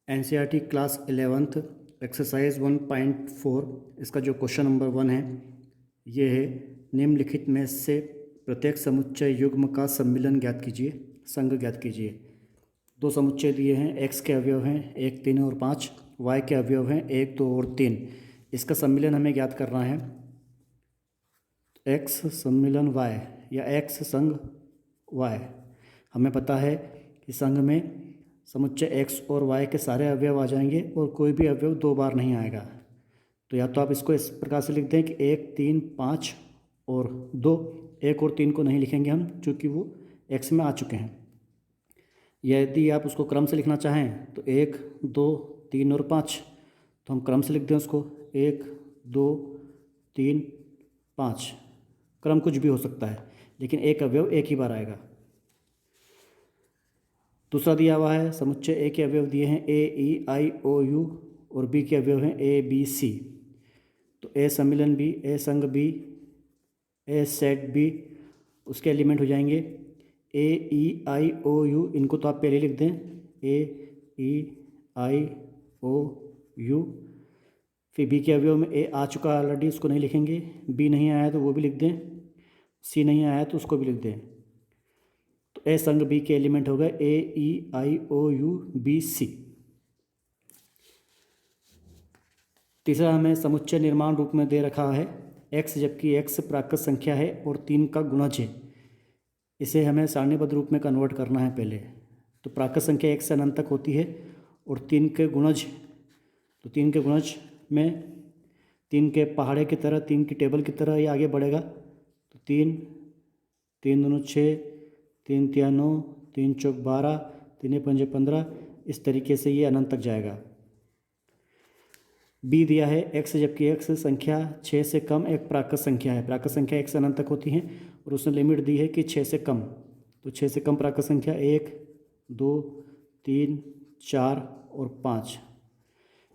NCERT class 11th exercise 1.4 इसका जो question number 1 है ये है निम्नलिखित में से प्रत्येक समुच्चय युग्म का सम्मिलन ज्ञात कीजिए, संघ ज्ञात कीजिए। दो समुच्चय दिए हैं, x के अवयव हैं 1, 3 और 5, y के अवयव हैं 1, 2 और 3। इसका सम्मिलन हमें ज्ञात करना है। x सम्मिलन y या x संघ y। हमें पता है कि संघ में समुच्चय x और y के सारे अवयव आ जाएंगे और कोई भी अवयव दो बार नहीं आएगा। तो या तो आप इसको इस प्रकार से लिख दें कि 1, 3, 5 और 2। 1 और 3 को नहीं लिखेंगे हम, चूँकि वो x में आ चुके हैं। यदि आप उसको क्रम से लिखना चाहें तो 1, 2, 3 और 5, तो हम क्रम से लिख दें उसको 1, 2, 3, 5। क्रम कुछ भी हो सकता है, लेकिन एक अवयव एक ही बार आएगा। दूसरा दिया हुआ है समुच्चय ए के अवयव दिए हैं ए, ई, आई, ओ, यू और बी के अवयव हैं ए, बी, सी। तो ए सम्मिलन बी, ए संघ बी, ए सेट बी, उसके एलिमेंट हो जाएंगे ए, ई, आई, ओ, यू। इनको तो आप पहले लिख दें ए, ई, आई, ओ, यू। फिर बी के अवयव में ए आ चुका है ऑलरेडी, उसको नहीं लिखेंगे। बी नहीं आया तो वो भी लिख दें, सी नहीं आया तो उसको भी लिख दें। तो ए संघ बी के एलिमेंट हो गए ए, ई, आई, ओ, यू, बी, सी। तीसरा हमें समुच्चय निर्माण रूप में दे रखा है x, जबकि x प्राकृत संख्या है और 3 का गुणज है। इसे हमें सारणीबद्ध रूप में कन्वर्ट करना है पहले। तो प्राकृत संख्या 1 से अनंत तक होती है और 3 के गुणज, तो 3 के गुणज में 3 के पहाड़े की तरह, 3 की टेबल की तरह ये आगे बढ़ेगा। तो 3, 3 दूनी 6, 3 तिया 9, 3 चौक 12, 3 पंजे 15। इस तरीके से ये अनंत तक जाएगा। बी दिया है x, जबकि x संख्या 6 से कम एक प्राकृत संख्या है। प्राकृत संख्या 1 से अनंत तक होती है और उसने लिमिट दी है कि 6 से कम। तो 6 से कम प्राकृत संख्या 1, 2, 3, 4 और 5।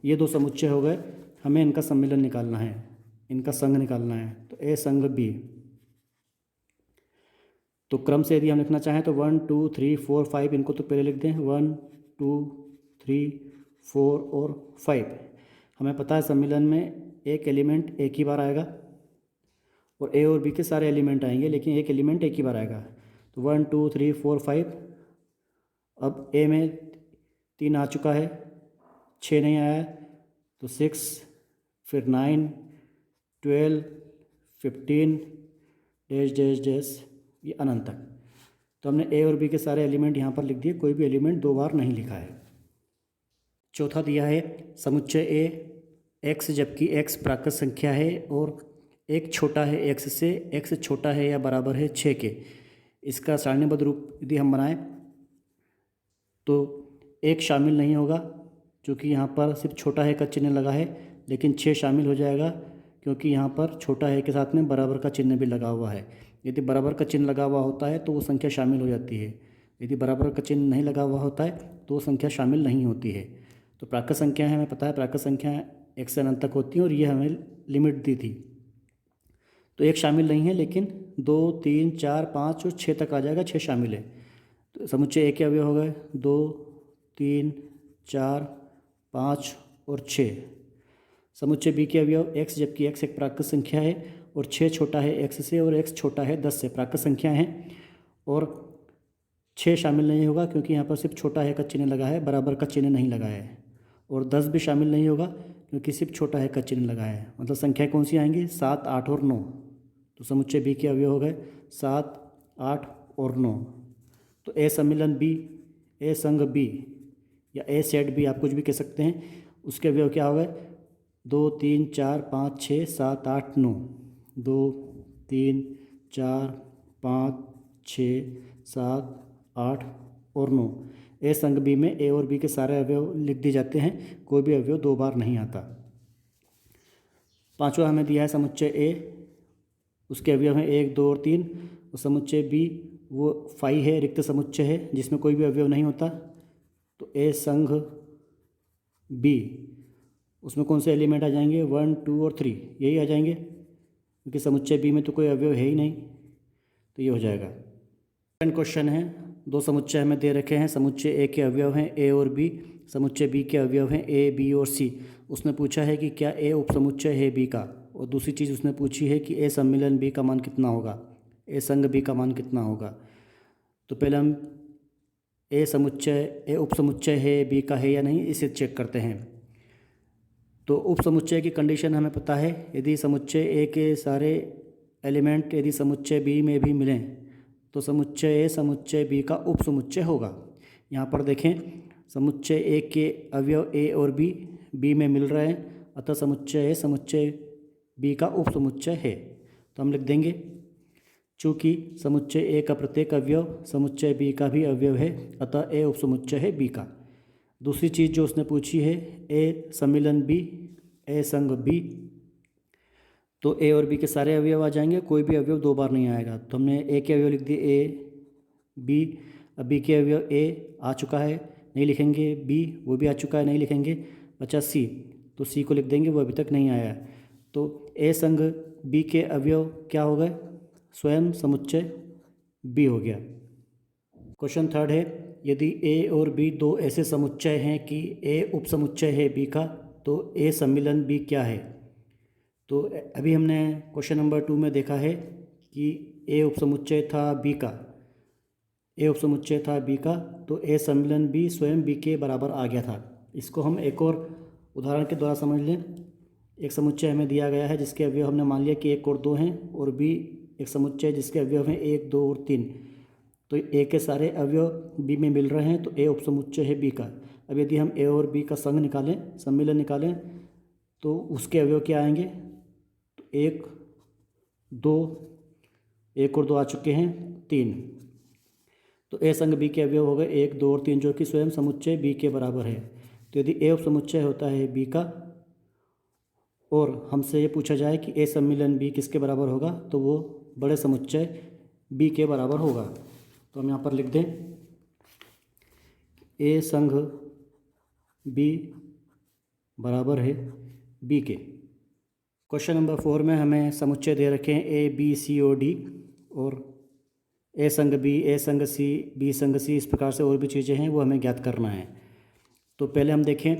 ये दो समुच्चय हो गए। हमें इनका सम्मिलन निकालना है, इनका संघ निकालना है। तो ए संघ बी। तो क्रम से यदि हम लिखना चाहें तो 1, 2, 3, 4, 5 इनको तो पहले लिख दें 1, 2, 3, 4 और 5। हमें पता है सम्मिलन में एक एलिमेंट एक ही बार आएगा और ए और बी के सारे एलिमेंट आएंगे, लेकिन एक एलिमेंट एक ही बार आएगा। तो 1, 2, 3, 4, 5। अब ए में 3 आ चुका है, 6 नहीं आया है, तो 6, फिर 9, 12, 15 डैश डैश डैश, ये अनंत तक। तो हमने ए और बी के सारे एलिमेंट यहाँ पर लिख दिए, कोई भी एलिमेंट दो बार नहीं लिखा है। चौथा दिया है समुच्चय ए x, जबकि x प्राकृत संख्या है और एक छोटा है x से, x छोटा है या बराबर है 6 के। इसका सारणीबद्ध रूप यदि हम बनाएं तो एक शामिल नहीं होगा, क्योंकि यहाँ पर सिर्फ छोटा है का चिन्ह लगा है, लेकिन 6 शामिल हो जाएगा क्योंकि यहाँ पर छोटा है के साथ में बराबर का चिन्ह भी लगा हुआ है। यदि बराबर का चिन्ह लगा हुआ होता है तो वो संख्या शामिल हो जाती है। यदि बराबर का चिन्ह नहीं लगा हुआ होता है तो वो संख्या शामिल नहीं होती है। तो प्राकृत संख्या हमें पता है, प्राकृत संख्या 1 से अनंत तक होती है और ये हमें लिमिट दी थी। तो एक शामिल नहीं है, लेकिन 2, 3, 4, 5 और 6 तक आ जाएगा, 6 शामिल है। तो समुच्चय ए के अवयव हो गए 2, 3, 4, 5 और 6। समुच्चय बी के अवयव x, जबकि x एक प्राकृत संख्या है और 6 छोटा है x से और x छोटा है 10 से। प्राकृत संख्या है और 6 शामिल नहीं होगा क्योंकि यहाँ पर सिर्फ छोटा है का चिन्ह लगा है, बराबर का चिन्ह नहीं लगा है। और 10 भी शामिल नहीं होगा क्योंकि सिर्फ छोटा है का चिन्ह लगा है। मतलब संख्या कौन सी आएंगी? 7, 8 और 9। तो समुच्चय बी के अवयव हो गए 7, 8 और 9। तो ए सम्मिलन बी, ए संघ बी या ए सेट बी, आप कुछ भी कह सकते हैं, उसके अवयव क्या हो गए? 2, 3, 4, 5, 6, 7, 8, 9। 2, 3, 4, 5, 6, 7, 8 और 9। ए संघ बी में ए और बी के सारे अवयव लिख दिए जाते हैं, कोई भी अवयव दो बार नहीं आता। पांचवा हमें दिया है समुच्चय ए, उसके अवयव हैं 1, 2 और 3। और समुच्चय बी वो फाई है, रिक्त समुच्चय है जिसमें कोई भी अवयव नहीं होता। तो ए संघ बी, उसमें कौन से एलिमेंट आ जाएंगे? 1, 2 और 3 यही आ जाएंगे, क्योंकि समुच्चय बी में तो कोई अवयव है ही नहीं। तो ये हो जाएगा। सेकंड क्वेश्चन है, दो समुच्चय हमें दे रखे हैं। समुच्चय ए के अवयव हैं ए और बी समुच्चय बी के अवयव हैं ए, बी और सी। उसने पूछा है कि क्या ए उपसमुच्चय है बी का, और दूसरी चीज़ उसने पूछी है कि ए सम्मिलन बी का मान कितना होगा, ए संग बी का मान कितना होगा। तो पहले हम ए उपसमुच्चय है बी का है या नहीं इसे चेक करते हैं। तो उपसमुच्चय की कंडीशन हमें पता है, यदि समुच्चय ए के सारे एलिमेंट यदि समुच्चय बी में भी मिलें तो समुच्चय ए समुच्चय बी का उपसमुच्चय होगा। यहाँ पर देखें, समुच्चय ए के अवयव ए और बी में मिल रहे हैं, अतः समुच्चय ए समुच्चय बी का उपसमुच्चय है। तो हम लिख देंगे, चूँकि समुच्चय ए का प्रत्येक अवयव समुच्चय बी का भी अवयव है, अतः ए उपसमुच्चय है बी का। दूसरी चीज़ जो उसने पूछी है, ए सम्मिलन बी, ए संग बी, तो ए और बी के सारे अवयव आ जाएंगे, कोई भी अवयव दो बार नहीं आएगा। तो हमने ए के अवयव लिख दिए ए बी, अब बी के अवयव ए आ चुका है, नहीं लिखेंगे, बी वो भी आ चुका है, नहीं लिखेंगे, बचा सी, तो सी को लिख देंगे, वो अभी तक नहीं आया। तो ए संग बी के अवयव क्या हो गए, स्वयं समुच्चय बी हो गया। क्वेश्चन थर्ड है, यदि ए और बी दो ऐसे समुच्चय हैं कि ए उपसमुच्चय है बी का, तो ए सम्मिलन बी क्या है। तो अभी हमने क्वेश्चन नंबर 2 में देखा है कि ए उपसमुच्चय था बी का, ए उपसमुच्चय था बी का, तो ए सम्मिलन बी स्वयं बी के बराबर आ गया था। इसको हम एक और उदाहरण के द्वारा समझ लें। एक समुच्चय हमें दिया गया है जिसके अवयव हमने मान लिया कि 1 और 2 हैं, और बी एक समुच्चय जिसके अवयव हैं 1, 2 और 3। तो ए के सारे अवयव बी में मिल रहे हैं, तो ए उपसमुच्चय है बी का। अब यदि हम ए और बी का संग निकालें, सम्मिलन निकालें, तो उसके अवयव क्या आएंगे, तो 1, 2, 1 और 2 आ चुके हैं, 3। तो ए संग बी के अवयव हो गए 1, 2 और 3, जो कि स्वयं समुच्चय बी के बराबर है। तो यदि ए उपसमुच्चय होता है बी का और हमसे ये पूछा जाए कि ए सम्मिलन बी किसके बराबर होगा, तो वो बड़े समुच्चय बी के बराबर होगा। तो हम यहाँ पर लिख दें, ए संघ बी बराबर है बी के। क्वेश्चन नंबर 4 में हमें समुच्चय दे रखे हैं ए, बी, सी और डी, और ए संग बी, ए संग सी, बी संग सी, इस प्रकार से और भी चीज़ें हैं, वो हमें ज्ञात करना है। तो पहले हम देखें,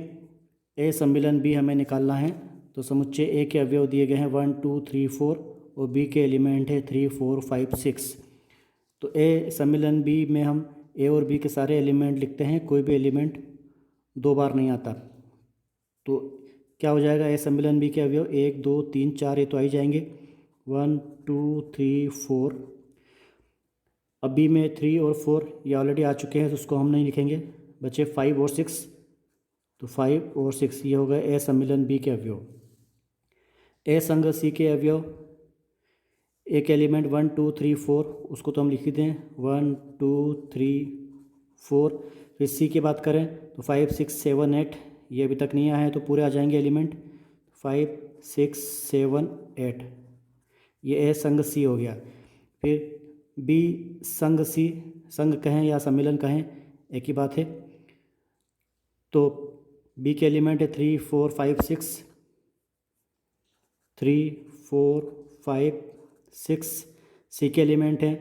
ए सम्मिलन बी हमें निकालना है। तो समुच्चय ए के अवयव दिए गए हैं 1, 2, 3, 4, और बी के एलिमेंट है 3, 4, 5, 6। तो ए सम्मिलन बी में हम ए और बी के सारे एलिमेंट लिखते हैं, कोई भी एलिमेंट दो बार नहीं आता। तो क्या हो जाएगा, ए सम्मिलन बी के अवयव 1, 2, 3, 4 ये तो आ ही जाएंगे, 1, 2, 3, 4। अब बी में 3 और 4 ये ऑलरेडी आ चुके हैं, तो उसको हम नहीं लिखेंगे, बचे 5 और 6। तो 5 और 6 ये हो गए ए सम्मिलन बी के अवयव। ए संग सी के अवयव, एक एलिमेंट 1, 2, 3, 4, उसको तो हम लिख ही दें, 1, 2, 3, 4। फिर सी की बात करें तो 5, 6, 7, 8 ये अभी तक नहीं आया है, तो पूरे आ जाएंगे एलिमेंट 5, 6, 7, 8, ये ए संग सी हो गया। फिर बी संग सी, संग कहें या सम्मिलन कहें एक ही बात है। तो बी के एलिमेंट है 3, 4, 5, 6, 3, 4, 5, 6। सी के एलिमेंट हैं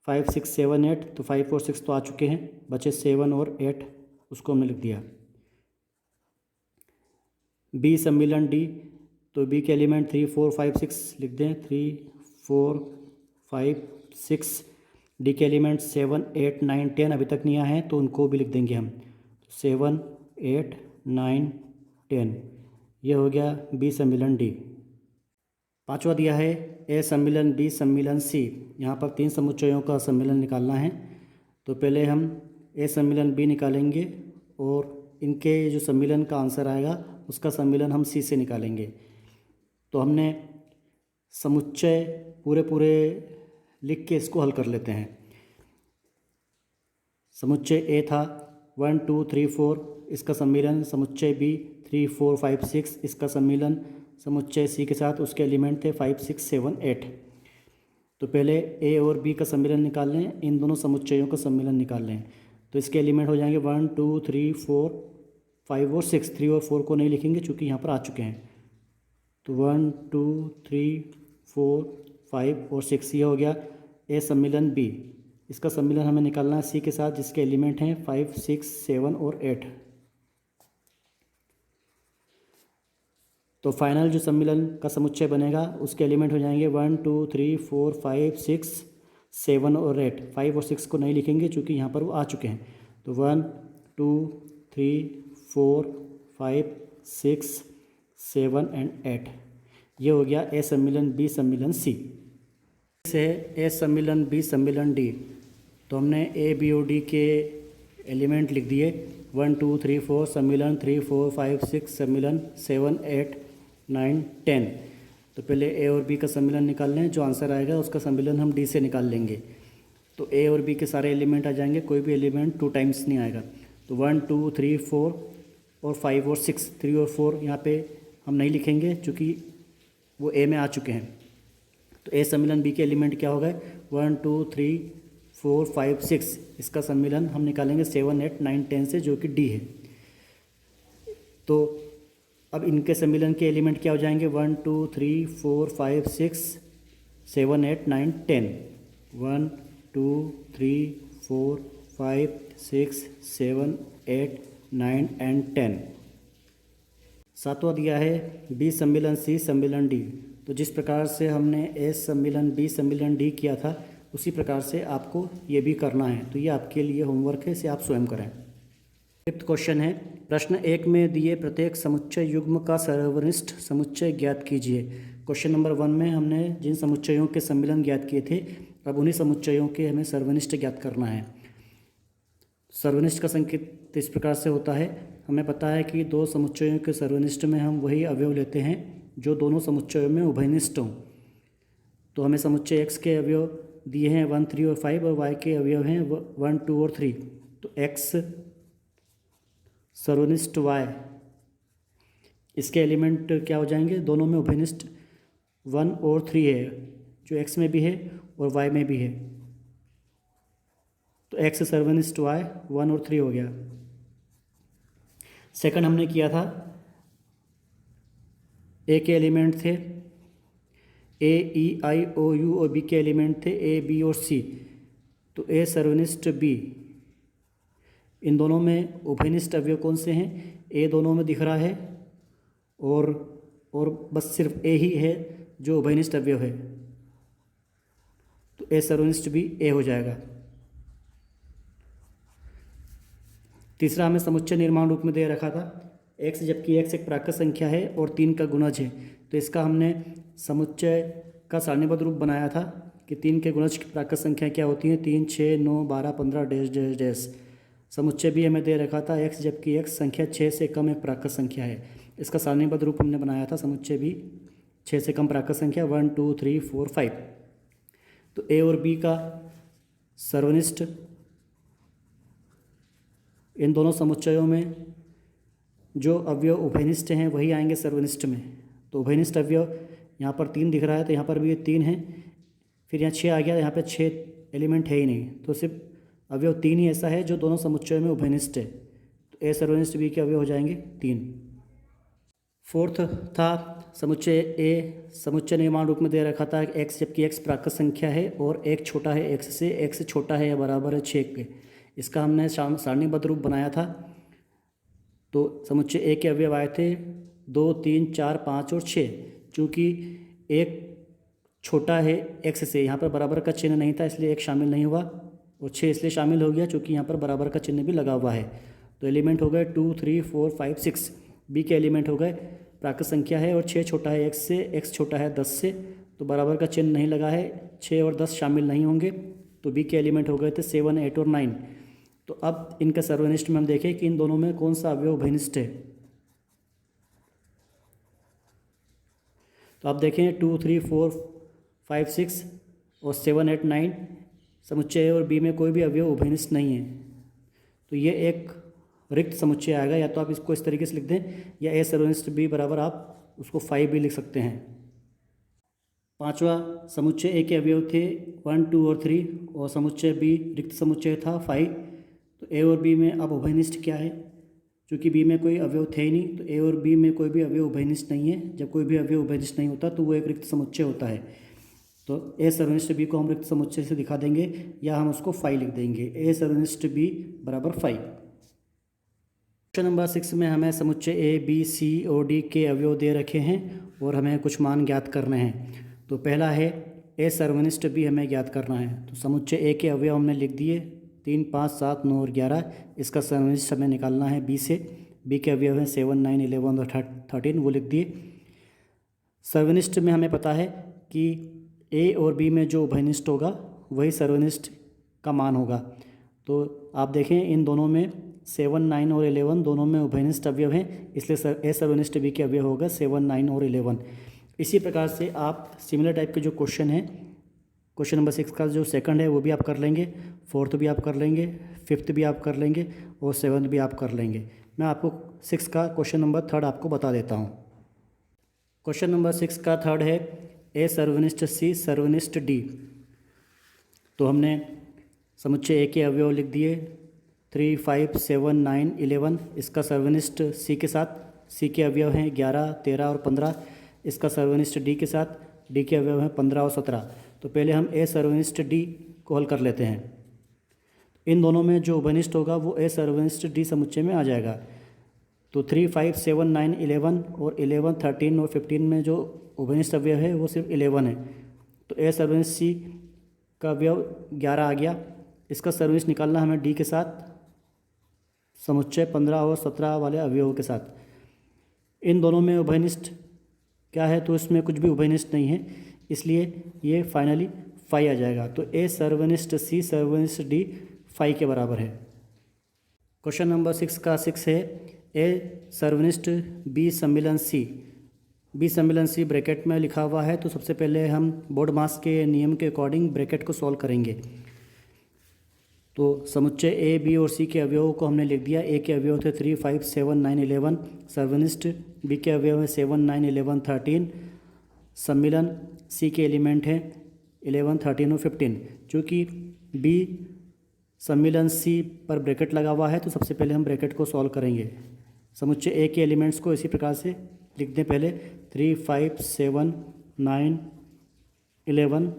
5, 6, 7, 8, तो 5 और 6 तो आ चुके हैं, बचे 7 और 8, उसको हमने लिख दिया। बी सम्मिलन डी, तो बी के एलिमेंट 3, 4, 5, 6 लिख दें, 3, 4, 5, 6। डी के एलिमेंट 7, 8, 9, 10 अभी तक नहीं आए हैं, तो उनको भी लिख देंगे हम, 7, 8, 9, 10। ये हो गया बी सम्मिलन डी। पांचवा दिया है ए सम्मिलन बी सम्मिलन सी। यहाँ पर 3 समुच्चयों का सम्मिलन निकालना है। तो पहले हम ए सम्मिलन बी निकालेंगे, और इनके जो सम्मिलन का आंसर आएगा उसका सम्मिलन हम सी से निकालेंगे। तो हमने समुच्चय पूरे लिख के इसको हल कर लेते हैं। समुच्चय ए था 1, 2, 3, 4, इसका सम्मिलन समुच्चय बी 3, 4, 5, 6, इसका सम्मिलन समुच्चय सी के साथ उसके एलिमेंट थे 5, 6, 7, 8। तो पहले ए और बी का सम्मिलन निकाल लें, इन दोनों समुच्चयों का सम्मिलन निकाल लें। तो इसके एलिमेंट हो जाएंगे 1, 2, 3, 4, 5 और 6। 3 और 4 को नहीं लिखेंगे चूँकि यहाँ पर आ चुके हैं। तो 1, 2, 3, 4, 5 और 6 ये हो गया ए सम्मिलन बी। इसका सम्मिलन हमें निकालना है सी के साथ जिसके एलिमेंट हैं 5, 6, 7 और 8। तो फाइनल जो सम्मिलन का समुच्चय बनेगा उसके एलिमेंट हो जाएंगे 1 2 3 4 5 6 7 और 8। 5 और 6 को नहीं लिखेंगे क्योंकि यहाँ पर वो आ चुके हैं। तो 1 2 3 4 5 6 7 एंड 8। ये हो गया ए सम्मिलन बी सम्मिलन सी। से ए सम्मिलन बी सम्मिलन डी। तो हमने ए बी और डी के एलिमेंट लिख दिए 1 2 3 4 सम्मिलन 3 4 5 6 सम्मिलन 7 8 9 10। तो पहले ए और बी का सम्मिलन निकाल लें, जो आंसर आएगा उसका सम्मिलन हम डी से निकाल लेंगे। तो ए और बी के सारे एलिमेंट आ जाएंगे, कोई भी एलिमेंट 2 टाइम्स नहीं आएगा। तो 1 2 3 4 और 5 और 6, 3 और 4 यहाँ पे हम नहीं लिखेंगे क्योंकि वो ए में आ चुके हैं। तो ए सम्मिलन बी के एलिमेंट क्या हो गए 1 2 3 4 5 6। इसका सम्मिलन हम निकालेंगे 7 8 9 10 से, जो कि डी है। तो अब इनके सम्मिलन के एलिमेंट क्या हो जाएंगे 1 2 3 4 5 6 7 8 9 10। 1 2 3 4 5 6 7 8 9 एंड 10। सातवां दिया है बी सम्मिलन सी सम्मिलन डी। तो जिस प्रकार से हमने ए सम्मिलन बी सम्मिलन डी किया था उसी प्रकार से आपको ये भी करना है। तो ये आपके लिए होमवर्क है, इसे आप स्वयं करें। फिफ्थ क्वेश्चन है, प्रश्न 1 में दिए प्रत्येक समुच्चय युग्म का सर्वनिष्ठ समुच्चय ज्ञात कीजिए। क्वेश्चन नंबर 1 में हमने जिन समुच्चयों के सम्मिलन ज्ञात किए थे, अब उन्हीं समुच्चयों के हमें सर्वनिष्ठ ज्ञात करना है। सर्वनिष्ठ का संकेत इस प्रकार से होता है, हमें पता है कि दो समुच्चयों के सर्वनिष्ठ में हम वही अवयव लेते हैं जो दोनों समुच्चयों में उभयनिष्ठ हों। तो हमें समुच्चय x के अवयव दिए हैं 1 3 और 5 और y के अवयव हैं 1 2 और 3। तो x सर्वनिष्ठ y, इसके एलिमेंट क्या हो जाएंगे, दोनों में उभयनिष्ठ 1 और 3 है, जो x में भी है और y में भी है। तो x सर्वनिष्ठ y 1 और 3 हो गया। सेकंड हमने किया था, ए के एलिमेंट थे ए ई आई ओ यू और बी के एलिमेंट थे ए बी और सी। तो ए सर्वनिष्ठ बी, इन दोनों में उभयनिष्ठ अवयव कौन से हैं, ए दोनों में दिख रहा है और बस सिर्फ ए ही है जो उभयनिष्ठ अवयव है। तो ए सर्वनिष्ठ बी ए हो जाएगा। तीसरा हमें समुच्चय निर्माण रूप में दे रखा था x, जबकि x एक प्राकृत संख्या है और 3 का गुणज है। तो इसका हमने समुच्चय का सारणीबद्ध रूप बनाया था कि 3 के गुणज की प्राकृत संख्या क्या होती है, 3 6 9 12 15 डैश डैश डैश। समुच्चय भी हमें दे रखा था x, जबकि x संख्या 6 से कम एक प्राकृत संख्या है। इसका सारणीबद्ध रूप हमने बनाया था समुच्चय भी 6 से कम प्राकृत संख्या 1 2 3 4 5। तो a और b का सर्वनिष्ठ इन दोनों समुच्चयों में जो अवयव उभयनिष्ठ हैं वही आएंगे सर्वनिष्ठ में। तो उभयनिष्ठ अवयव यहाँ पर 3 दिख रहा है, तो यहाँ पर भी ये 3 है। फिर यहाँ 6 आ गया, यहाँ पे 6 एलिमेंट है ही नहीं, तो सिर्फ अवयव 3 ही ऐसा है जो दोनों समुच्चयों में उभयनिष्ठ है। तो ए सर्वनिष्ठ बी के अवयव हो जाएंगे 3। फोर्थ था समुच्चय ए, समुच्चय निर्माण रूप में दे रखा था x, जबकि x प्राकृत संख्या है और एक छोटा है x से, x छोटा है या बराबर है 6 के। इसका हमने सारणीबद्ध रूप बनाया था। तो समुच्चय ए के अवयव आए थे 2 3 4 5 और 6। चूँकि एक छोटा है x से, यहाँ पर बराबर का चिन्ह नहीं था इसलिए एक शामिल नहीं हुआ, और 6 इसलिए शामिल हो गया क्योंकि यहाँ पर बराबर का चिन्ह भी लगा हुआ है। तो एलिमेंट हो गए 2 3 4 5 6। बी के एलिमेंट हो गए प्राकृत संख्या है और 6 छोटा है x से, x छोटा है 10 से, तो बराबर का चिन्ह नहीं लगा है, 6 और 10 शामिल नहीं होंगे। तो बी के एलिमेंट हो गए थे 7 8 और 9। तो अब इनका सर्वनिष्ठ में हम देखें कि इन दोनों में कौन सा अवयव उभयनिष्ठ है। तो आप देखें 2 3 4 5 6 और 7 8 9 समुच्चय और बी में कोई भी अवयव उभयनिष्ठ नहीं है। तो ये एक रिक्त समुच्चय आएगा, या तो आप इसको इस तरीके से लिख दें, या ए सर्वनिष्ठ बी बराबर आप उसको 5 भी लिख सकते हैं। पांचवा समुच्चय ए के अवयव थे 1 2 और 3 और समुच्चय बी रिक्त समुच्चय था 5। तो ए और बी में अब उभयनिष्ठ क्या है, क्योंकि बी में कोई अवयव थे ही नहीं, तो ए और बी में कोई भी अवयव उभयनिष्ठ नहीं है। जब कोई भी अवयव उभयनिष्ठ नहीं होता तो वो एक रिक्त समुच्चय होता है। तो ए सर्वनिष्ठ बी को हम रिक्त समुच्चय से दिखा देंगे, या हम उसको 5 लिख देंगे, ए सर्वनिष्ठ बी बराबर 5। क्वेश्चन नंबर 6 में हमें समुच्चय ए बी सी और डी के अवयव दे रखे हैं और हमें कुछ मान ज्ञात करने हैं। तो पहला है ए सर्वनिष्ठ बी हमें ज्ञात करना है। तो समुच्चय ए के अवयव हमने लिख दिए 3, 5, 7, 9 और 11। इसका सर्वनिष्ठ हमें निकालना है बी से। बी के अवयव हैं 7, 9, 11 और 13, वो लिख दिए। सर्वनिष्ठ में हमें पता है कि ए और बी में जो उभयनिष्ठ होगा वही सर्वनिष्ठ का मान होगा। तो आप देखें इन दोनों में 7, 9 और 11 दोनों में उभयनिष्ठ अवयव हैं, इसलिए ए सर्वनिष्ठ बी के अवयव होगा 7, 9 और 11। इसी प्रकार से आप सिमिलर टाइप के जो क्वेश्चन हैं, क्वेश्चन नंबर 6 का जो सेकंड है वो भी आप कर लेंगे, 4th भी आप कर लेंगे, 5th भी आप कर लेंगे और 7th भी आप कर लेंगे। मैं आपको 6 का क्वेश्चन नंबर 3 आपको बता देता हूँ। क्वेश्चन नंबर 6 का 3 है ए सर्वनिष्ठ सी सर्वनिष्ठ डी। तो हमने समुच्चय ए के अवयव लिख दिए 3, 5, 7, 9, 11। इसका सर्वनिष्ठ सी के साथ, सी के अवयव हैं 11, 13 और 15। इसका सर्वनिष्ठ डी के साथ, डी के अवयव हैं 15 और 17। तो पहले हम ए सर्वनिष्ठ डी को हल कर लेते हैं। इन दोनों में जो उभयनिष्ठ होगा वो ए सर्वनिष्ठ डी समुच्चय में आ जाएगा। तो 3, 5, 7, 9, 11 और 11, 13 और 15 में जो उभयनिष्ठ अवयव है वो सिर्फ 11 है। तो ए सर्वनिष्ठ सी का अवयव 11 आ गया। इसका सर्वनिष्ठ निकालना हमें डी के साथ, समुच्चय 15 और 17 वाले अवयवों के साथ। इन दोनों में उभयनिष्ठ क्या है, तो इसमें कुछ भी उभयनिष्ठ नहीं है, इसलिए ये फाइनली 5 आ जाएगा। तो ए सर्वनिष्ठ सी सर्वनिष्ठ डी 5 के बराबर है। क्वेश्चन नंबर 6 का 6 है ए सर्वनिष्ठ बी सम्मिलन सी। बी सम्मिलन सी ब्रैकेट में लिखा हुआ है, तो सबसे पहले हम बोर्ड मास के नियम के अकॉर्डिंग ब्रैकेट को सॉल्व करेंगे। तो समुच्चय ए बी और सी के अवयवों को हमने लिख दिया। ए के अवयव थे 3, 5, 7, 9, 11। सर्वनिष्ठ बी के अवयव है 7, 9, 11, 13। सम्मिलन सी के एलिमेंट हैं 11, 13 और 15। चूँकि बी सम्मिलन सी पर ब्रैकेट लगा हुआ है, तो सबसे पहले हम ब्रैकेट को सॉल्व करेंगे। समुच्चय ए के एलिमेंट्स को इसी प्रकार से लिख दें पहले 3, 5, 7, 9, 11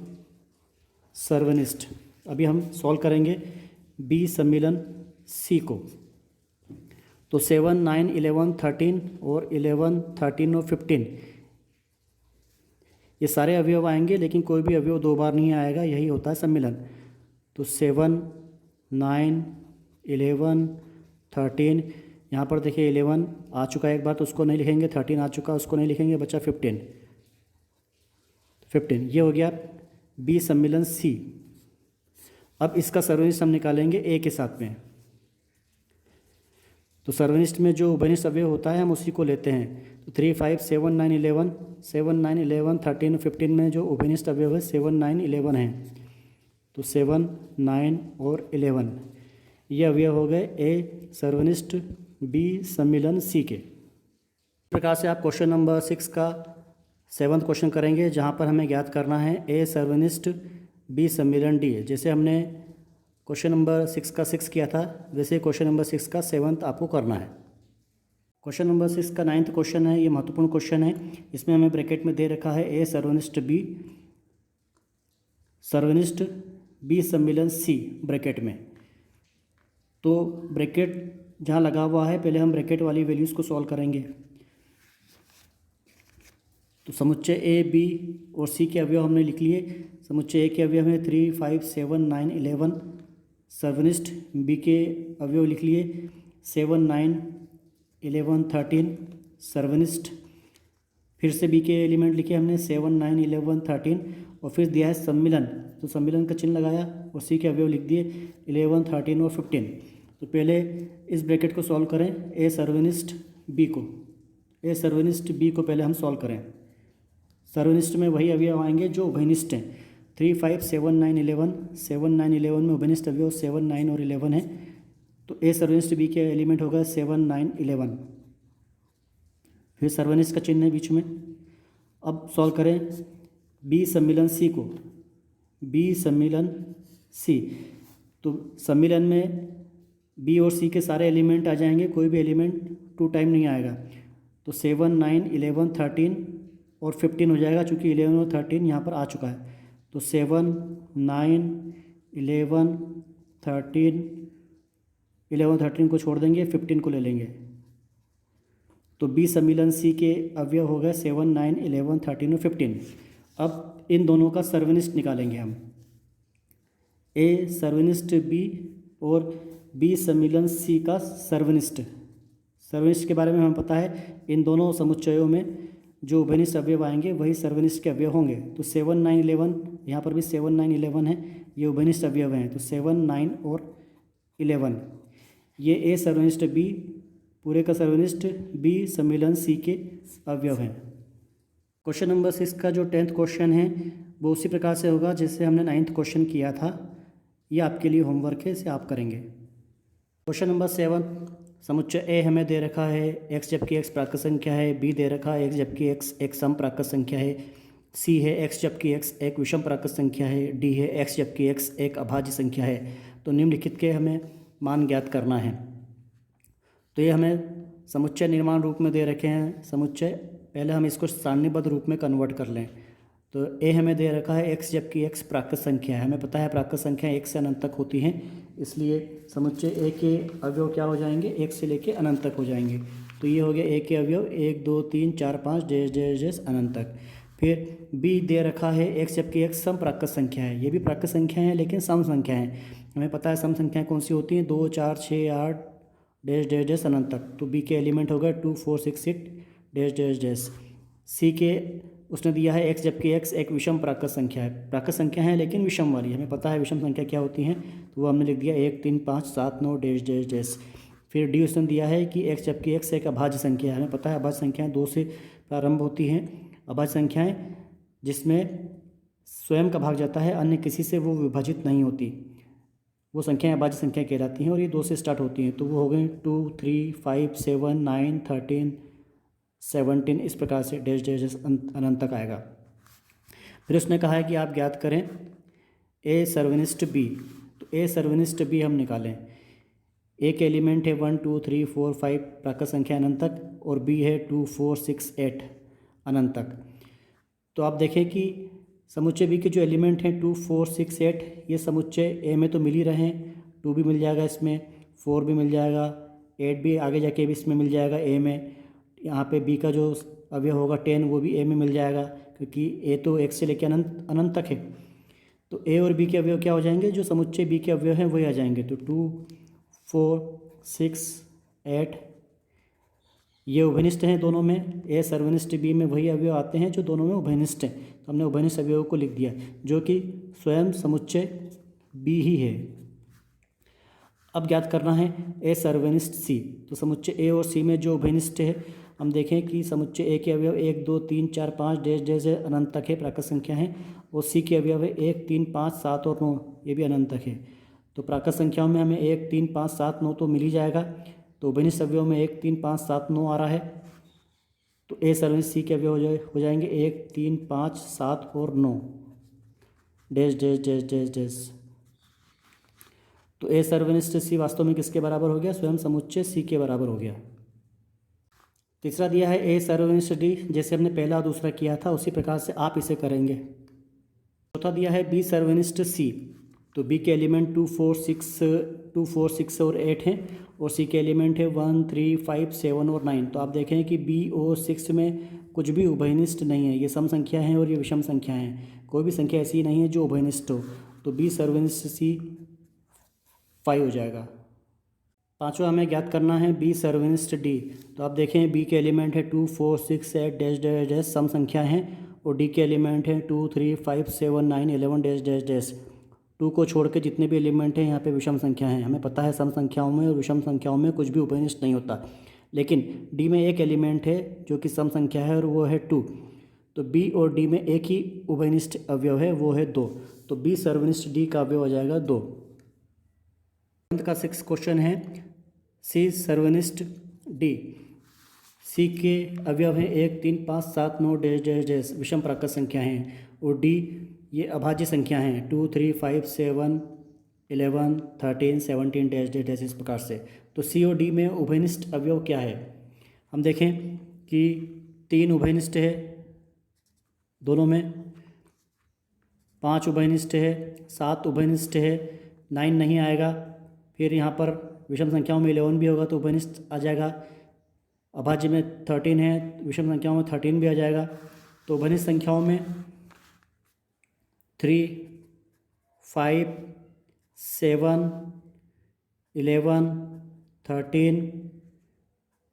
सर्वनिष्ठ। अभी हम सॉल्व करेंगे बी सम्मिलन सी को। तो 7, 9, 11, 13 और 11, 13 और 15 ये सारे अवयव आएंगे, लेकिन कोई भी अवयव 2 बार नहीं आएगा, यही होता है सम्मिलन। तो 7, 9, 11, 13, यहाँ पर देखिए 11 आ चुका है एक बार, तो उसको नहीं लिखेंगे। 13 आ चुका, उसको नहीं लिखेंगे, बचा 15। ये हो गया बी सम्मिलन सी। अब इसका सर्वनिष्ठ हम निकालेंगे ए के साथ में। तो सर्वनिष्ठ में जो उभयनिष्ठ अवयव होता है हम उसी को लेते हैं। तो 3, 5, 7, 9, 11, 7, 9, 11, 13 और 15 में जो उभयनिष्ठ अवयव है 7, 9, 11 हैं। तो 7, 9 और 11 ये अवयव हो गए ए सर्वनिष्ठ बी सम्मिलन सी के। इस प्रकार से आप क्वेश्चन नंबर 6 का 7वां क्वेश्चन करेंगे, जहाँ पर हमें ज्ञात करना है ए सर्वनिष्ठ बी सम्मिलन डी। जैसे हमने क्वेश्चन नंबर 6 का 6 किया था, वैसे क्वेश्चन नंबर 6 का 7वां आपको करना है। क्वेश्चन नंबर 6 का 9वां क्वेश्चन है, ये महत्वपूर्ण क्वेश्चन है। इसमें हमें ब्रैकेट में दे रखा है ए सर्वनिष्ठ बी सम्मिलन सी ब्रैकेट में। तो ब्रैकेट जहाँ लगा हुआ है, पहले हम ब्रैकेट वाली वैल्यूज़ को सॉल्व करेंगे। तो समुच्चय ए बी और सी के अवयव हमने लिख लिए। समुच्चय ए के अवयव हैं 3, 5, 7, 9, 11। सर्वनिष्ठ बी के अवयव लिख लिए 7, 9, 11, 13। सर्वनिष्ठ फिर से बी के एलिमेंट लिखे हमने 7, 9, 11, 13 और फिर दिया है सम्मिलन, तो सम्मिलन का चिन्ह लगाया और सी के अवयव लिख दिए 11, 13 और 15। तो पहले इस ब्रैकेट को सॉल्व करें ए सर्वनिष्ठ बी को। ए सर्वनिष्ठ बी को पहले हम सॉल्व करें। सर्वनिष्ठ में वही अवयव आएंगे जो उभयनिष्ठ हैं। 3, 5, 7, 9, 11। 7, 9, 11 में उभयनिष्ठ अवयव 7, 9 और 11 है। तो ए सर्वनिष्ठ बी के एलिमेंट होगा 7, 9, 11। फिर सर्वनिष्ठ का चिन्ह है बीच में। अब सॉल्व करें बी सम्मिलन सी को। बी सम्मिलन सी, तो सम्मिलन में बी और सी के सारे एलिमेंट आ जाएंगे, कोई भी एलिमेंट 2 टाइम नहीं आएगा। तो 7, 9, 11, 13 और 15 हो जाएगा, चूँकि 11 और 13 यहाँ पर आ चुका है। तो 7, 9, 11, 13 को छोड़ देंगे, 15 को ले लेंगे। तो बी सम्मिलन सी के अवयव हो गए 7, 9, 11, 13 और 15। अब इन दोनों का सर्वनिष्ठ निकालेंगे हम, ए सर्वनिष्ठ बी और बी सम्मिलन सी का सर्वनिष्ठ। सर्वनिष्ठ के बारे में हमें पता है, इन दोनों समुच्चयों में जो उभयनिष्ठ अवयव आएंगे वही सर्वनिष्ठ के अवयव होंगे। तो 7, 9, 11, यहाँ पर भी 7, 9, 11 है, ये उभयनिष्ठ अवयव हैं। तो 7, 9 और 11 ये ए सर्वनिष्ठ बी पूरे का सर्वनिष्ठ बी सम्मिलन सी के अवयव हैं। क्वेश्चन नंबर 6 का जो 10th क्वेश्चन है वो उसी प्रकार से होगा जैसे हमने 9th क्वेश्चन किया था। ये आपके लिए होमवर्क है, इसे आप करेंगे। क्वेश्चन नंबर 7, समुच्चय ए हमें दे रखा है x जबकि x प्राकृत संख्या है, बी दे रखा है x जबकि x एक सम प्राकृत संख्या है, सी है x जबकि x एक विषम प्राकृत संख्या है, डी है x जबकि x एक अभाज्य संख्या है। तो निम्नलिखित के हमें मान ज्ञात करना है। तो ये हमें समुच्चय निर्माण रूप में दे रखे हैं समुच्चय। पहले हम इसको सारणीबद्ध रूप में कन्वर्ट कर लें। तो ए हमें दे रखा है x जबकि x प्राकृत संख्या है। हमें पता है प्राकृत संख्या 1 से अनंत तक होती हैं, इसलिए समुच्चय ए के अवयव क्या हो जाएंगे, 1 से लेके अनंत तक हो जाएंगे। तो ये हो गया ए के अवयव 1, 2, 3, 4, 5 डैश डैश डैश अनंत तक। फिर बी दे रखा है x जबकि x सम प्राकृत संख्या है। ये भी प्राकृत संख्या है लेकिन सम संख्या है। हमें पता है सम संख्याएँ कौन सी होती हैं, 2, 4, 6, 8 डैश डैश डैश अनंत तक। तो बी के एलिमेंट हो गए 2, 4, 6, 8 डैश डैश डैश। सी के उसने दिया है x जबकि x एक विषम प्राकृत संख्या है। प्राकृत संख्या है लेकिन विषम वाली। हमें पता है विषम संख्या क्या होती हैं, तो वो हमने लिख दिया 1, 3, 5, 7, 9 डैश डैश डैश। फिर डी उसने दिया है कि x जबकि x एक अभाज्य संख्या है। हमें पता है अभाज्य संख्याएँ 2 से प्रारंभ होती हैं। अभाज्य संख्याएँ जिसमें स्वयं का भाग जाता है, अन्य किसी से वो विभाजित नहीं होती, वो संख्याएँ अभाज्य संख्या कहलाती हैं और ये 2 से स्टार्ट होती हैं। तो वो हो गई 2, 3, 5, 7, 9, 13, 17 इस प्रकार से डैश डैश डैश अनंत तक आएगा। फिर उसने कहा है कि आप ज्ञात करें ए सर्वनिष्ठ बी। तो ए सर्वनिष्ठ बी हम निकालें। ए के एलिमेंट है 1, 2, 3, 4, 5 प्राकृत संख्या अनंत तक और बी है 2, 4, 6, 8 अनंत तक। तो आप देखें कि समुच्चय बी के जो एलिमेंट हैं 2, 4, 6, 8 ये समुच्चय ए में तो मिल ही रहे हैं। 2 भी मिल जाएगा इसमें, 4 भी मिल जाएगा, 8 भी आगे जाके भी इसमें मिल जाएगा ए में। यहाँ पे बी का जो अवयव होगा 10 वो भी ए में मिल जाएगा, क्योंकि ए तो 1 से लेकर अनंत तक है। तो ए और बी के अवयव क्या हो जाएंगे, जो समुच्चय बी के अवयव हैं वही आ जाएंगे। तो 2, 4, 6, 8 ये उभयनिष्ठ हैं दोनों में। ए सर्वनिष्ठ बी में वही अवयव आते हैं जो दोनों में उभयनिष्ठ हैं। तो हमने उभयनिष्ठ अवयव को लिख दिया जो कि स्वयं समुच्चय बी ही है। अब ज्ञात करना है ए सर्वनिष्ठ सी। तो समुच्चय ए और सी में जो उभयनिष्ठ है, हम देखें कि समुच्चय ए के अवयव 1, 2, 3, 4, 5 डैश डैश अनंत तक है, प्राकृत संख्या है। और सी के अवयव है 1, 3, 5, 7 और 9, ये भी अनंत तक है। तो प्राकृत संख्याओं में हमें 1, 3, 5, 7, 9 तो मिल ही जाएगा। तो उभयनिष्ठ अवयव में 1, 3, 5, 7, 9 आ रहा है। तो ए सर्वनिष्ठ सी के अवयव हो जाएंगे 1, 3, 5, 7 और 9 dash dash dash dash dash. तो ए सर्वनिष्ठ सी वास्तव में किसके बराबर हो गया, स्वयं समुच्चय सी के बराबर हो गया। तीसरा दिया है ए सर्वनिष्ठ डी। जैसे हमने पहला और दूसरा किया था उसी प्रकार से आप इसे करेंगे। चौथा दिया है बी सर्वनिष्ठ सी। तो बी के एलिमेंट 2, 4, 6 और 8 हैं और सी के एलिमेंट है 1, 3, 5, 7 और 9। तो आप देखें कि बी और 6 में कुछ भी उभयनिष्ठ नहीं है। ये सम संख्या हैं और ये विषम संख्या हैं। कोई भी संख्या ऐसी नहीं है जो उभयनिष्ठ हो। तो बी सर्वनिष्ठ सी 5 हो जाएगा। पांचवा हमें ज्ञात करना है बी सर्वनिष्ठ डी। तो आप देखें बी के एलिमेंट है 2, 4, 6, 8 डैश डैश डैश सम संख्या हैं और डी के एलिमेंट है 2, 3, 5, 7, 9, 11 डैश डैश डैश। 2 को छोड़ के जितने भी एलिमेंट हैं यहाँ पे विषम संख्या हैं। हमें पता है सम संख्याओं में और विषम संख्याओं में कुछ भी उभयनिष्ठ नहीं होता, लेकिन डी में एक एलिमेंट है जो कि सम संख्या है और वो है 2। तो बी और डी में एक ही उभयनिष्ठ अवयव है, वो है 2। तो बी सर्वनिष्ठ डी का अवयव हो जाएगा 2। अंत का 6 क्वेश्चन है सी सर्वनिष्ठ डी। सी के अवयव हैं 1, 3, 5, 7, 9 डैश डैश डैश विषम प्राकृत संख्या हैं और डी ये अभाज्य संख्या हैं 2, 3, 5, 7, 11, 13, 17 डैश डैश डैश इस प्रकार से। तो सी और डी में उभयनिष्ठ अवयव क्या है, हम देखें कि 3 उभयनिष्ठ है दोनों में, 5 उभयनिष्ठ है, 7 उभयनिष्ठ है, 9 नहीं आएगा। फिर यहाँ पर विषम संख्याओं में 11 भी होगा तो उभयनिष्ठ आ जाएगा। अभाज्य में 13 है, विषम संख्याओं में 13 भी आ जाएगा। तो उभयनिष्ठ संख्याओं में 3, 5, 7, 11, 13,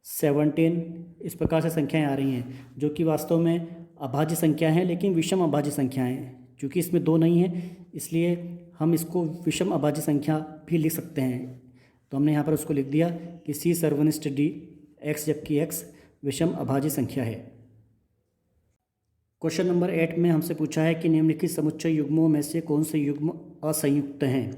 17 इस प्रकार से संख्याएं आ रही हैं, जो कि वास्तव में अभाज्य संख्या हैं, लेकिन विषम अभाज्य संख्याएं हैं। चूँकि इसमें 2 नहीं है, इसलिए हम इसको विषम अभाज्य संख्या भी लिख सकते हैं। तो हमने यहाँ पर उसको लिख दिया कि C सर्वनिष्ठ D x, जबकि x विषम अभाज्य संख्या है। क्वेश्चन नंबर 8 में हमसे पूछा है कि निम्नलिखित समुच्चय युग्मों में से कौन से युग्म असंयुक्त हैं।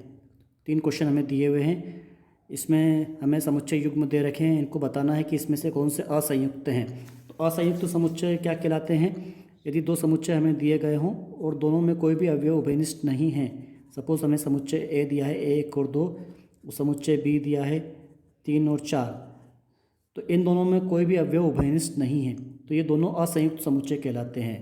3 क्वेश्चन हमें दिए हुए हैं, इसमें हमें समुच्चय युग्म दे रखे हैं, इनको बताना है कि इसमें से कौन से असंयुक्त हैं। तो असंयुक्त समुच्चय क्या कहलाते हैं? यदि 2 समुच्चय हमें दिए गए हों और दोनों में कोई भी अवयव उभयनिष्ठ नहीं है। सपोज हमें समुच्चय ए दिया है 1 और 2, समुच्चय बी दिया है 3 और 4, तो इन दोनों में कोई भी अवयव उभयनिष्ठ नहीं है, तो ये दोनों असंयुक्त समुच्चय कहलाते हैं।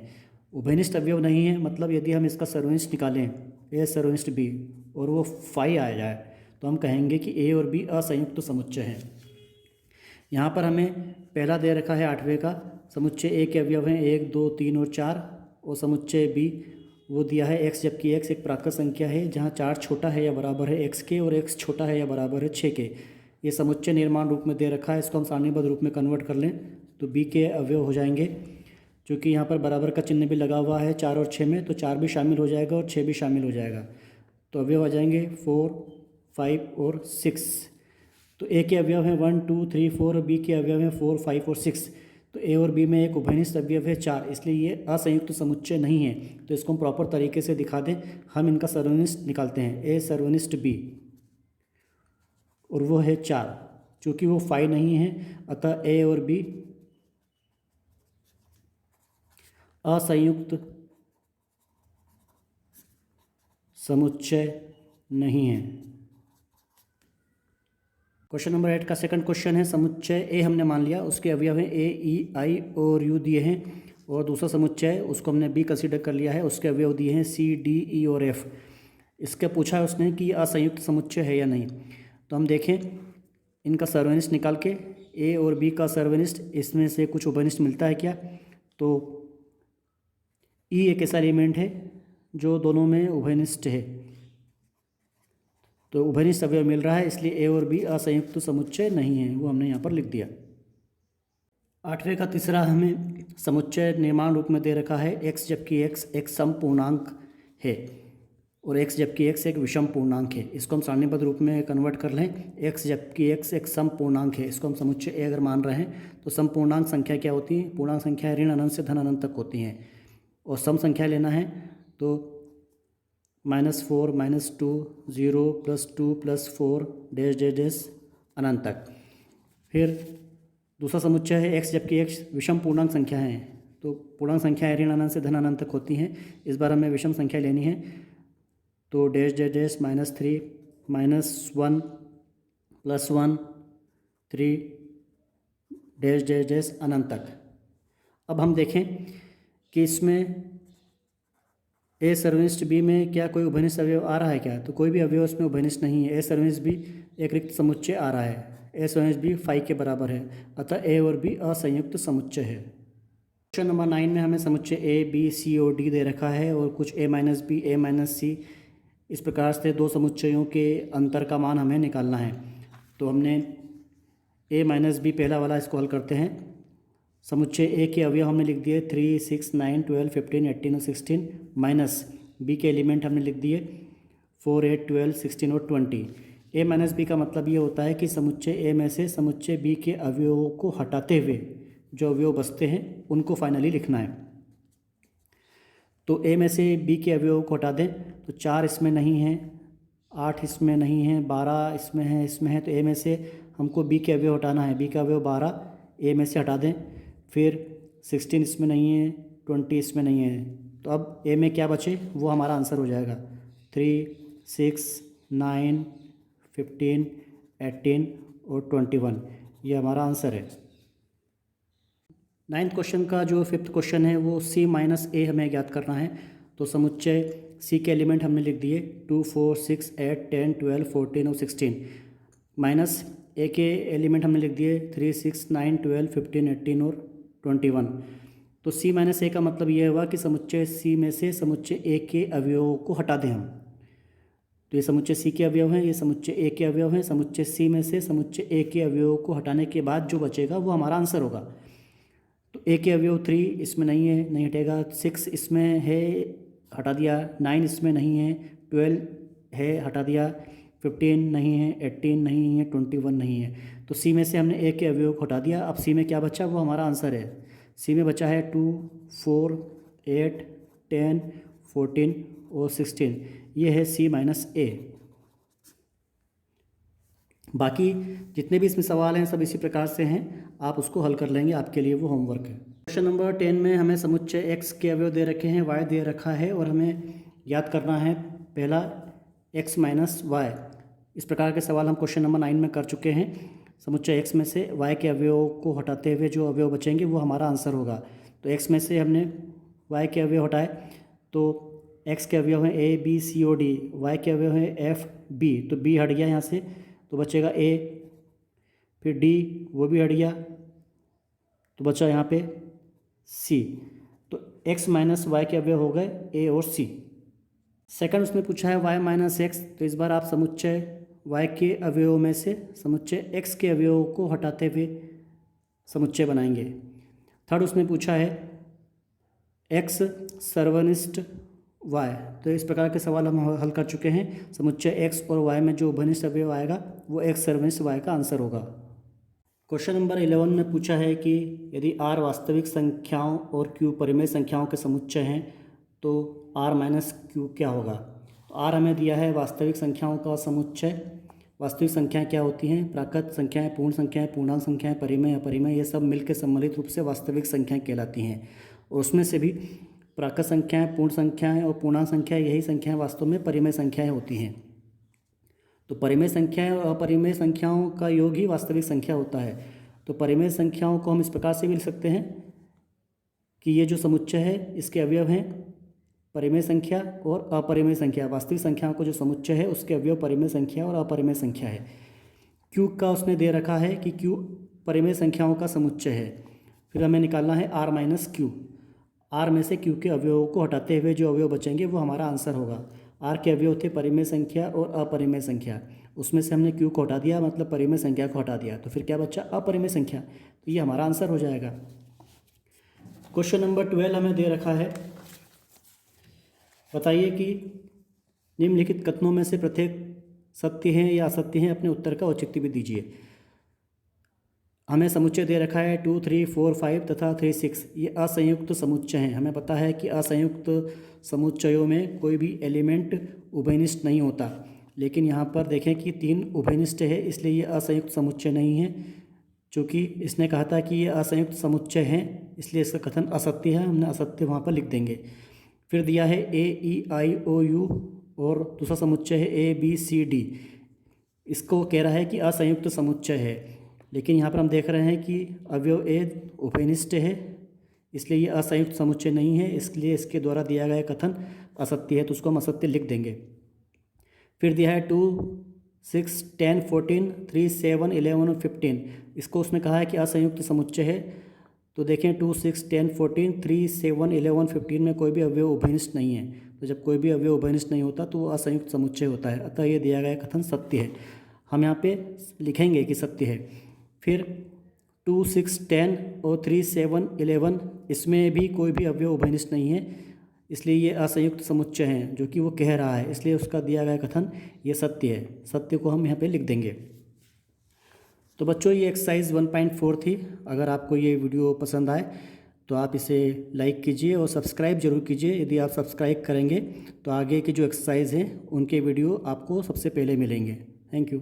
उभयनिष्ठ अवयव नहीं है मतलब यदि हम इसका सर्वनिष्ठ निकालें ए सर्वनिष्ठ बी और वो 5 आ जाए, तो हम कहेंगे कि ए और बी असंयुक्त समुच्चय हैं। यहाँ पर हमें पहला दे रखा है 8वें का, समुच्चय ए के अवयव हैं 1, 2, 3 और 4, और समुच्चय बी वो दिया है x, जबकि x एक प्राकृत संख्या है जहाँ 4 छोटा है या बराबर है x के और x छोटा है या बराबर है 6 के। ये समुच्चय निर्माण रूप में दे रखा है, इसको हम सारणीबद्ध रूप में कन्वर्ट कर लें तो b के अवयव हो जाएंगे। क्योंकि यहाँ पर बराबर का चिन्ह भी लगा हुआ है 4 और 6 में, तो 4 भी शामिल हो जाएगा और 6 भी शामिल हो जाएगा, तो अवयव आ जाएंगे 4, 5 और 6। तो ए के अवयव हैं 1, 2, 3, 4, बी के अवयव हैं 4, 5 और 6। तो ए और बी में एक उभयनिष्ठ अवयव है 4, इसलिए ये असंयुक्त समुच्चय नहीं है। तो इसको हम प्रॉपर तरीके से दिखा दें, हम इनका सर्वनिष्ठ निकालते हैं, ए सर्वनिष्ठ बी और वो है 4। चूँकि वो 5 नहीं है, अतः ए और बी असंयुक्त समुच्चय नहीं है। क्वेश्चन नंबर 8 का सेकंड क्वेश्चन है, समुच्चय ए हमने मान लिया, उसके अवयव हैं ए, ई, आई और यू दिए हैं, और दूसरा समुच्चय उसको हमने बी कंसीडर कर लिया है, उसके अवयव दिए हैं सी, डी, ई और एफ। इसके पूछा है उसने कि असंयुक्त समुच्चय है या नहीं। तो हम देखें इनका सर्वनिष्ठ निकाल के, ए और बी का सर्वनिष्ठ, इसमें से कुछ उभयनिष्ठ मिलता है क्या? तो ई एक ऐसा एलिमेंट है जो दोनों में उभयनिष्ठ है, तो उभयनिष्ठ अवयव मिल रहा है, इसलिए ए और बी असंयुक्त समुच्चय नहीं है, वो हमने यहाँ पर लिख दिया। 8वें का तीसरा हमें समुच्चय निर्माण रूप में दे रखा है x, जबकि x एक सम पूर्णांक है और x जबकि x एक विषम पूर्णांक है। इसको हम सारणीबद्ध रूप में कन्वर्ट कर लें, x जबकि x एक सम पूर्णांक है, इसको हम समुच्चय ए अगर मान रहे हैं तो सम पूर्णांक संख्या क्या होती है? पूर्णांक संख्या ऋण अनंत से धन अनंत तक होती हैं, और सम संख्या लेना है तो -4, -2, 0, +2, +4 डैश डैश डैश अनंत तक। फिर दूसरा समुच्चय है x, जबकि x विषम पूर्णांक संख्या है, तो पूर्णांक संख्याएं ऋण अनंत से धन अनंत तक होती हैं। इस बार हमें विषम संख्या लेनी है, तो dash dash dash -3, -1, +1, 3 dash dash dash अनंत तक। अब हम देखें कि इसमें ए सर्वनिष्ठ बी में क्या कोई उभयनिष्ठ अवयव आ रहा है क्या? तो कोई भी अवयव इसमें उभयनिष्ठ नहीं है। ए सर्वनिष्ठ बी एक रिक्त समुच्चय आ रहा है, ए सर्वनिष्ठ बी 5 के बराबर है, अतः ए और बी असंयुक्त समुच्चय है। क्वेश्चन नंबर 9 में हमें समुच्चय ए, बी, सी और डी दे रखा है और कुछ ए माइनस बी, ए माइनस सी, इस प्रकार से 2 समुच्चयों के अंतर का मान हमें निकालना है। तो हमने ए माइनस बी पहला वाला इसको हल करते हैं। समुच्चय ए के अवयव हमने लिख दिए 3, 6, 9, 12, 15, 18 और 16, माइनस बी के एलिमेंट हमने लिख दिए 4, 8, 12, 16 और 20। ए माइनस बी का मतलब ये होता है कि समुच्चय ए में से समुच्चय बी के अवयवों को हटाते हुए जो अवयव बचते हैं उनको फाइनली लिखना है। तो ए में से बी के अवयवों को हटा दें तो 4 इसमें नहीं है, 8 इसमें नहीं है, 12 इसमें है, तो ए में से हमको बी के अवयव हटाना है। बी का अवयव 12 ए में से हटा दें, फिर 16 इसमें नहीं है, 20 इसमें नहीं है, तो अब ए में क्या बचे वो हमारा आंसर हो जाएगा 3, 6, 9, 15, 18 और 21, ये हमारा आंसर है। 9th क्वेश्चन का जो 5th क्वेश्चन है वो C माइनस ए हमें ज्ञात करना है। तो समुच्चय C के एलिमेंट हमने लिख दिए 2, 4, 6, 8, 10, 12, 14 और 16, माइनस ए के एलिमेंट हमने लिख दिए 3, 6, 9, 12, 15, 18 और 21। तो सी माइनस ए का मतलब ये हुआ कि समुच्चय सी में से समुच्चय ए के अवयवों को हटा दें हम। तो ये समुच्चय सी के अवयव हैं, ये समुच्चय ए के अवयव हैं। समुच्चय सी में से समुच्चय ए के अवयवों को हटाने के बाद जो बचेगा वो हमारा आंसर होगा। तो ए के अवयव 3 इसमें नहीं है, नहीं हटेगा। 6 इसमें है, हटा दिया। 9 इसमें नहीं है। 12 है, हटा दिया। 15 नहीं है, 18 नहीं है, 21 नहीं है। तो सी में से हमने ए के अवयव को हटा दिया। अब सी में क्या बचा वो हमारा आंसर है। सी में बचा है 2, 4, 8, 10, 14 और 16। ये है सी माइनस ए। बाकी जितने भी इसमें सवाल हैं सब इसी प्रकार से हैं, आप उसको हल कर लेंगे, आपके लिए वो होमवर्क है। क्वेश्चन नंबर 10 में हमें समुच्चय एक्स के अवयव दे रखे हैं, वाई दे रखा है और हमें याद करना है पहला एक्स माइनस वाई। इस प्रकार के सवाल हम क्वेश्चन नंबर 9 में कर चुके हैं। समुच्चय एक्स में से वाई के अवयव को हटाते हुए जो अवयव बचेंगे वो हमारा आंसर होगा। तो एक्स में से हमने वाई के अवयव हटाए, तो एक्स के अवयव हैं A B C O D, Y के अवयव हैं एफ बी, तो बी हट गया यहाँ से, तो बचेगा ए। फिर डी वो भी हट गया, तो बचा यहाँ पे सी। तो एक्स माइनस वाई के अवयव हो गए ए और सी। सेकंड उसमें पूछा है वाई माइनस एक्स, तो इस बार आप समुच्चय वाई के अवयवों में से समुच्चय एक्स के अवयवों को हटाते हुए समुच्चय बनाएंगे। थर्ड उसमें पूछा है एक्स सर्वनिष्ठ वाई, तो इस प्रकार के सवाल हम हल कर चुके हैं। समुच्चय एक्स और वाई में जो उभयनिष्ठ अवयव आएगा वो एक्स सर्वनिष्ठ वाई का आंसर होगा। क्वेश्चन नंबर 11 में पूछा है कि यदि आर वास्तविक संख्याओं और क्यू परिमेय संख्याओं के समुच्चय हैं तो आर माइनस क्यू क्या होगा। तो आर हमें दिया है वास्तविक संख्याओं का समुच्चय। वास्तविक संख्याएं क्या होती हैं? प्राकृत संख्याएं, पूर्ण संख्याएं, पूर्णांक संख्याएं, परिमेय, अपरिमेय, ये सब मिलकर सम्मिलित रूप से वास्तविक संख्याएं कहलाती हैं। और उसमें से भी प्राकृत संख्याएं, पूर्ण संख्याएं और पूर्णांक संख्याएं, यही संख्याएं वास्तव में परिमेय संख्याएं होती हैं। तो परिमेय संख्याएं और अपरिमेय संख्याओं का योग ही वास्तविक संख्या होता है। तो परिमेय संख्याओं को हम इस प्रकार से भी लिख सकते हैं कि ये जो समुच्चय है इसके अवयव हैं परिमेय संख्या और अपरिमेय संख्या। वास्तविक संख्याओं को जो समुच्चय है उसके अवयव परिमेय संख्या और अपरिमेय संख्या है। क्यू का उसने दे रखा है कि क्यू परिमेय संख्याओं का समुच्चय है। फिर हमें निकालना है आर माइनस क्यू। आर में से क्यू के अवयवों को हटाते हुए जो अवयव बचेंगे वो हमारा आंसर होगा। आर के अवयव थे परिमेय संख्या और अपरिमेय संख्या, उसमें से हमने क्यू को हटा दिया, मतलब परिमेय संख्या को हटा दिया, तो फिर क्या बचा? अपरिमेय संख्या। तो ये हमारा आंसर हो जाएगा। क्वेश्चन नंबर 12 हमें दे रखा है, बताइए कि निम्नलिखित कथनों में से प्रत्येक सत्य है या असत्य है, अपने उत्तर का औचित्य भी दीजिए। हमें समुच्चय दे रखा है 2, 3, 4, 5 तथा 3, 6। ये असंयुक्त समुच्चय हैं। हमें पता है कि असंयुक्त समुच्चयों में कोई भी एलिमेंट उभयनिष्ठ नहीं होता, लेकिन यहाँ पर देखें कि 3 उभयनिष्ठ है, इसलिए ये असंयुक्त समुच्चय नहीं है। चूँकि इसने कहा था कि ये असंयुक्त समुच्चय हैं, इसलिए इसका कथन असत्य है, हमने असत्य वहाँ पर लिख देंगे। फिर दिया है ए ई आई ओ यू और दूसरा समुच्चय है ए बी सी डी। इसको कह रहा है कि असंयुक्त समुच्चय है, लेकिन यहाँ पर हम देख रहे हैं कि अवयव ए उभयनिष्ठ है, इसलिए ये असंयुक्त समुच्चय नहीं है, इसलिए इसके द्वारा दिया गया कथन असत्य है, तो उसको हम असत्य लिख देंगे। फिर दिया है 2, 6, 10, 14, 3, 7, 11 और 15। इसको उसने कहा है कि असंयुक्त समुच्चय है। तो देखें 2, 6, 10, 14, 3, 7, 11, 15 में कोई भी अवयव उभयनिष्ठ नहीं है। तो जब कोई भी अवयव उभयनिष्ठ नहीं होता तो वो असंयुक्त समुच्चय होता है, अतः ये दिया गया कथन सत्य है। हम यहाँ पे लिखेंगे कि सत्य है। फिर 2, 6, 10 और 3, 7, 11 इसमें भी कोई भी अवयव उभयनिष्ठ नहीं है, इसलिए ये असंयुक्त समुच्चय हैं, जो कि वो कह रहा है, इसलिए उसका दिया गया कथन ये सत्य है। सत्य को हम यहाँ पे लिख देंगे। तो बच्चों ये एक्सरसाइज 1.4 थी। अगर आपको ये वीडियो पसंद आए तो आप इसे लाइक कीजिए और सब्सक्राइब जरूर कीजिए। यदि आप सब्सक्राइब करेंगे तो आगे की जो एक्सरसाइज हैं उनके वीडियो आपको सबसे पहले मिलेंगे। Thank you.